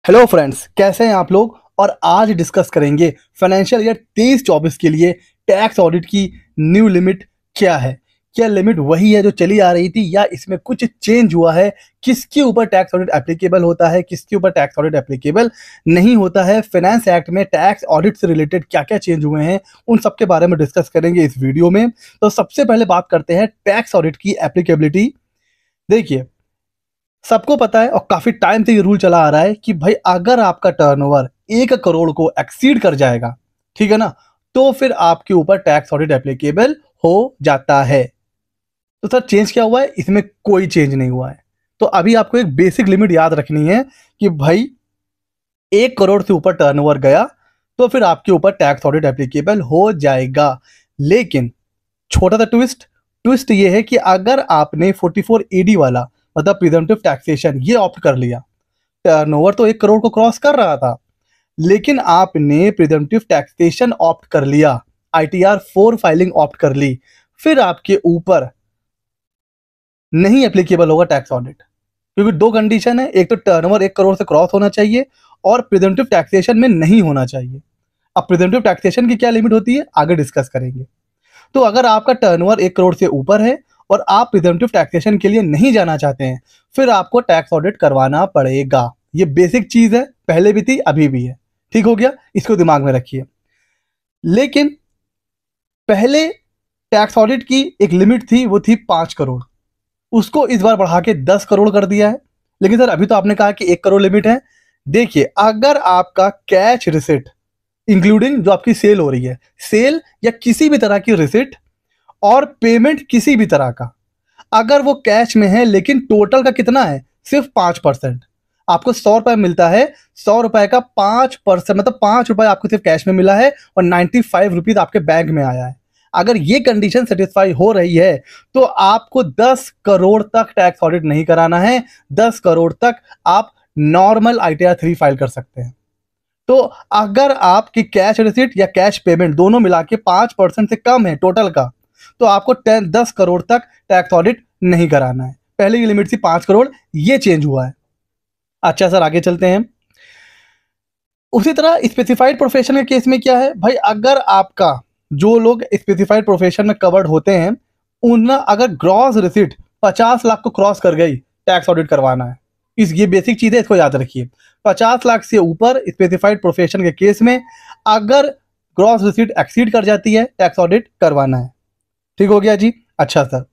Hello friends, कैसे हैं आप लोग। और आज डिस्कस करेंगे फाइनेंशियल ईयर 23-24 के लिए टैक्स ऑडिट की न्यू लिमिट क्या है। क्या लिमिट वही है जो चली आ रही थी या इसमें कुछ चेंज हुआ है। किसके ऊपर टैक्स ऑडिट एप्लीकेबल होता है, किसके ऊपर टैक्स ऑडिट एप्लीकेबल नहीं होता है। फाइनेंस एक्ट में टैक्स ऑडिट से रिलेटेड क्या क्या चेंज हुए हैं, उन सब के बारे में डिस्कस करेंगे इस वीडियो में। तो सबसे पहले बात करते हैं टैक्स ऑडिट की एप्लीकेबिलिटी। देखिए, सबको पता है और काफी टाइम से ये रूल चला आ रहा है कि भाई अगर आपका टर्नओवर 1 करोड़ को एक्सीड कर जाएगा, ठीक है ना, तो फिर आपके ऊपर टैक्स ऑडिट एप्लीकेबल हो जाता है। तो सर चेंज क्या हुआ है? इसमें कोई चेंज नहीं हुआ है। तो अभी आपको एक बेसिक लिमिट याद रखनी है कि भाई 1 करोड़ से ऊपर टर्नओवर गया तो फिर आपके ऊपर टैक्स ऑडिट एप्लीकेबल हो जाएगा। लेकिन छोटा सा ट्विस्ट ये है कि अगर आपने 44 AD वाला मतलब प्रिजम्पटिव टैक्सेशन ये ऑप्ट कर लिया, टर्नओवर तो 1 करोड़ को क्रॉस कर रहा था, लेकिन आपने प्रिजम्पटिव टैक्सेशन ऑप्ट कर लिया, ITR 4 फाइलिंग ऑप्ट कर ली, फिर आपके ऊपर नहीं एप्लीकेबल होगा टैक्स ऑडिट। क्योंकि दो कंडीशन है, एक तो टर्नओवर 1 करोड़ से क्रॉस होना चाहिए और प्रिजम्पटिव टैक्सेशन में नहीं होना चाहिए। अब प्रिजम्पटिव टैक्सेशन की क्या लिमिट होती है आगे डिस्कस करेंगे। तो अगर आपका टर्नओवर 1 करोड़ से ऊपर है और आप प्रिजम्पटिव टैक्सेशन के लिए नहीं जाना चाहते हैं, फिर आपको टैक्स ऑडिट करवाना पड़ेगा। ये बेसिक चीज है, पहले भी थी अभी भी है। ठीक हो गया, इसको दिमाग में रखिए। लेकिन पहले टैक्स ऑडिट की एक लिमिट थी, वो थी 5 करोड़। उसको इस बार बढ़ा के 10 करोड़ कर दिया है। लेकिन सर अभी तो आपने कहा कि 1 करोड़ लिमिट है। देखिए, अगर आपका कैश रिसिट इंक्लूडिंग जो आपकी सेल हो रही है, सेल या किसी भी तरह की रिसिट और पेमेंट किसी भी तरह का, अगर वो कैश में है लेकिन टोटल का कितना है, सिर्फ 5%, आपको 100 रुपए मिलता है, 100 रुपए का 5% मतलब 5 रुपए आपको सिर्फ कैश में मिला है और 95 रुपीज आपके बैंक में आया है। अगर ये कंडीशन सेटिस्फाई हो रही है तो आपको 10 करोड़ तक टैक्स ऑडिट नहीं कराना है। 10 करोड़ तक आप नॉर्मल ITR 3 फाइल कर सकते हैं। तो अगर आपकी कैश रिसिट या कैश पेमेंट दोनों मिला के 5% से कम है टोटल का, तो आपको 10 करोड़ तक टैक्स ऑडिट नहीं कराना है। पहले की लिमिट थी 5 करोड़, ये चेंज हुआ है। अच्छा सर, आगे चलते हैं। उसी तरह स्पेसिफाइड प्रोफेशन के केस में क्या है भाई, अगर आपका जो लोग स्पेसिफाइड प्रोफेशन में कवर्ड होते हैं, उन अगर ग्रॉस रिसिट 50 लाख को क्रॉस कर गई, टैक्स ऑडिट करवाना है। ये बेसिक चीज है, इसको याद रखिए। 50 लाख से ऊपर स्पेसिफाइड प्रोफेशन के केस में अगर ग्रॉस रिसिट एक्सीड कर जाती है, टैक्स ऑडिट करवाना है। ठीक हो गया जी। अच्छा सर,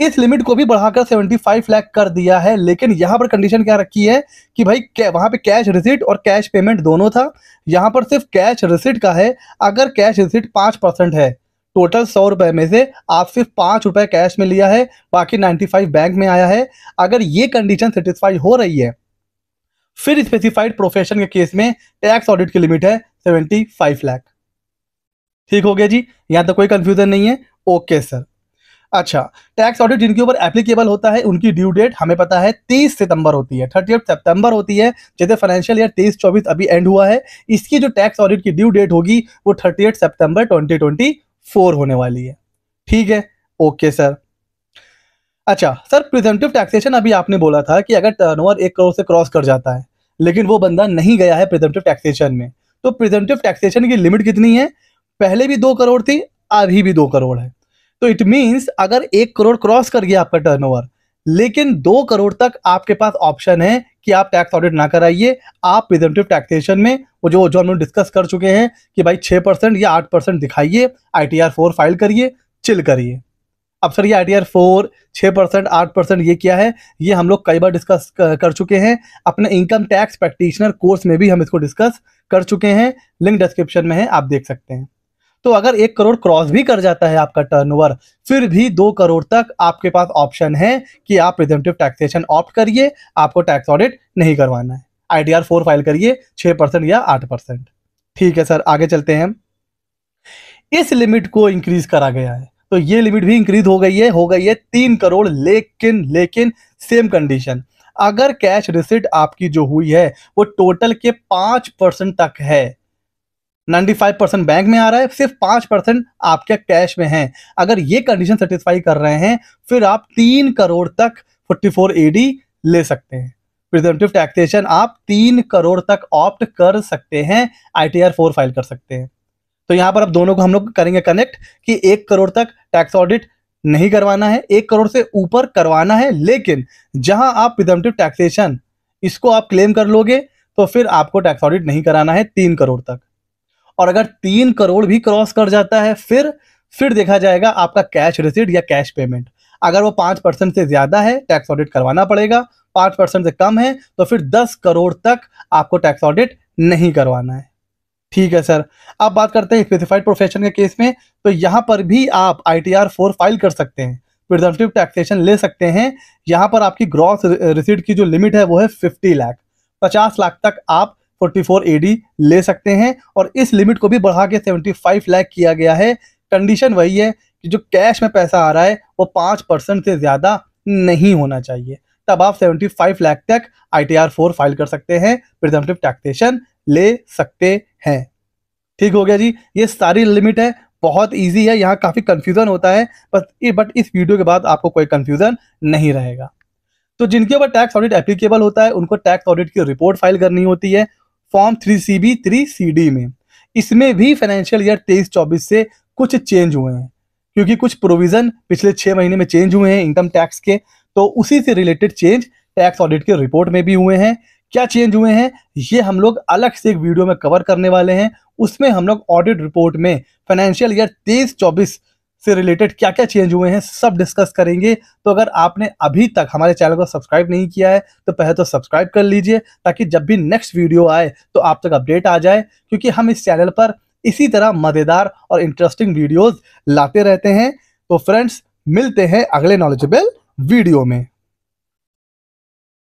इस लिमिट को भी बढ़ाकर 75 लाख कर दिया है, लेकिन यहां पर कंडीशन क्या रखी है कि भाई वहां पे कैश रिसिट और कैश पेमेंट दोनों था, यहां पर सिर्फ कैश रिसिट का है। अगर कैश रिसिट 5% है, टोटल 100 रुपए में से आप सिर्फ 5 रुपए कैश में लिया है, बाकी 95 बैंक में आया है। अगर ये कंडीशन सेटिस्फाई हो रही है, फिर स्पेसिफाइड प्रोफेशन के केस में टैक्स ऑडिट की लिमिट है 75 लाख। ठीक हो गया जी, यहां तक कोई कंफ्यूजन नहीं है। Okay sir. अच्छा, टैक्स ऑडिट जिनके ऊपर एप्लीकेबल होता है उनकी ड्यू डेट हमें पता है 30 सितंबर होती है, 30 सितंबर होती है। जैसे फाइनेंशियल ईयर 23-24 अभी एंड हुआ है, इसकी जो टैक्स ऑडिट की ड्यू डेट होगी वो 30 सितंबर 2024 होने वाली है। ठीक है, ओके सर। अच्छा सर, प्रिजम्पटिव टैक्सेशन अभी आपने बोला था कि अगर टर्नओवर 1 करोड़ से क्रॉस कर जाता है, लेकिन वो बंदा नहीं गया है प्रिजम्पटिव टैक्सेशन में, तो प्रिजम्पटिव टैक्सेशन की लिमिट कितनी है? पहले भी 2 करोड़ थी, अभी भी 2 करोड़ है। तो इट मींस अगर 1 करोड़ क्रॉस कर गया आपका टर्नओवर, लेकिन 2 करोड़ तक आपके पास ऑप्शन है कि आप टैक्स ऑडिट ना कराइए। आप प्रिजम्पटिव टैक्सेशन में वो जो हम लोग डिस्कस कर चुके हैं कि भाई 6% या 8% दिखाइए, ITR 4 फाइल करिए, चिल करिए। अब सर ये ITR 4, 6%, 8% ये क्या है, ये हम लोग कई बार डिस्कस कर चुके हैं। अपने इनकम टैक्स प्रैक्टिशनर कोर्स में भी हम इसको डिस्कस कर चुके हैं, लिंक डिस्क्रिप्शन में है, आप देख सकते हैं। तो अगर 1 करोड़ क्रॉस भी कर जाता है आपका टर्नओवर, फिर भी 2 करोड़ तक आपके पास ऑप्शन है कि आप प्रिजम्पटिव टैक्सेशन ऑप्ट करिए, आपको टैक्स ऑडिट नहीं करवाना है। ITR 4 फाइल करिए, 6% या 8%। ठीक है सर, आगे चलते हैं। इस लिमिट को इंक्रीज करा गया है, तो ये लिमिट भी इंक्रीज हो गई है 3 करोड़। लेकिन सेम कंडीशन, अगर कैश रिसिट आपकी जो हुई है वो टोटल के 5% तक है, 95% बैंक में आ रहा है, सिर्फ 5% आपके कैश में है, अगर ये कंडीशन सेटिस्फाई कर रहे हैं, फिर आप 3 करोड़ तक 44 AD ले सकते हैं। प्रिजम्पटिव टैक्सेशन आप 3 करोड़ तक ऑप्ट कर सकते हैं, ITR 4 फाइल कर सकते हैं। तो यहाँ पर अब दोनों को हम लोग करेंगे कनेक्ट कि 1 करोड़ तक टैक्स ऑडिट नहीं करवाना है, 1 करोड़ से ऊपर करवाना है, लेकिन जहां आप प्रिजम्पटिव टैक्सेशन इसको आप क्लेम कर लोगे तो फिर आपको टैक्स ऑडिट नहीं कराना है 3 करोड़ तक। और अगर 3 करोड़ भी क्रॉस कर जाता है फिर देखा जाएगा आपका कैश रिसीट या कैश पेमेंट। अगर वो 5% से ज्यादा है टैक्स ऑडिट करवाना पड़ेगा, 5% से कम है तो फिर 10 करोड़ तक आपको टैक्स ऑडिट नहीं करवाना है। ठीक है सर, अब बात करते हैं स्पेसिफाइड प्रोफेशन के केस में। तो यहां पर भी आप ITR 4 फाइल कर सकते हैं, प्रिजम्पटिव टैक्सेशन ले सकते हैं। यहां पर आपकी ग्रॉस रिसीट की जो लिमिट है वो है 50 लाख, 50 लाख तक आप 44 AD ले सकते हैं और इस लिमिट को भी बढ़ा के 75 लाख किया गया है। कंडीशन वही है कि जो कैश में पैसा आ रहा है वो 5% से ज्यादा नहीं होना चाहिए, तब आप 75 लाख तक ITR 4 फाइल कर सकते हैं, प्रिजम्पटिव टैक्सेशन ले सकते हैं। ठीक हो गया जी, ये सारी लिमिट है, बहुत इजी है, यहाँ काफी कंफ्यूजन होता है बट इस वीडियो के बाद आपको कोई कंफ्यूजन नहीं रहेगा। तो जिनके ऊपर टैक्स ऑडिट एप्लीकेबल होता है उनको टैक्स ऑडिट की रिपोर्ट फाइल करनी होती है फॉर्म 3CB 3CD में। इसमें भी फाइनेंशियल ईयर 23-24 से कुछ चेंज हुए हैं, क्योंकि कुछ प्रोविजन पिछले 6 महीने में चेंज हुए हैं इनकम टैक्स के, तो उसी से रिलेटेड चेंज टैक्स ऑडिट की रिपोर्ट में भी हुए हैं। क्या चेंज हुए हैं ये हम लोग अलग से एक वीडियो में कवर करने वाले हैं। उसमें हम लोग ऑडिट रिपोर्ट में फाइनेंशियल ईयर 23-24 से रिलेटेड क्या क्या चेंज हुए हैं सब डिस्कस करेंगे। तो अगर आपने अभी तक हमारे चैनल को सब्सक्राइब नहीं किया है तो पहले तो सब्सक्राइब कर लीजिए, ताकि जब भी नेक्स्ट वीडियो आए तो आप तक अपडेट आ जाए, क्योंकि हम इस चैनल पर इसी तरह मजेदार और इंटरेस्टिंग वीडियोस लाते रहते हैं। तो फ्रेंड्स, मिलते हैं अगले नॉलेजेबल वीडियो में।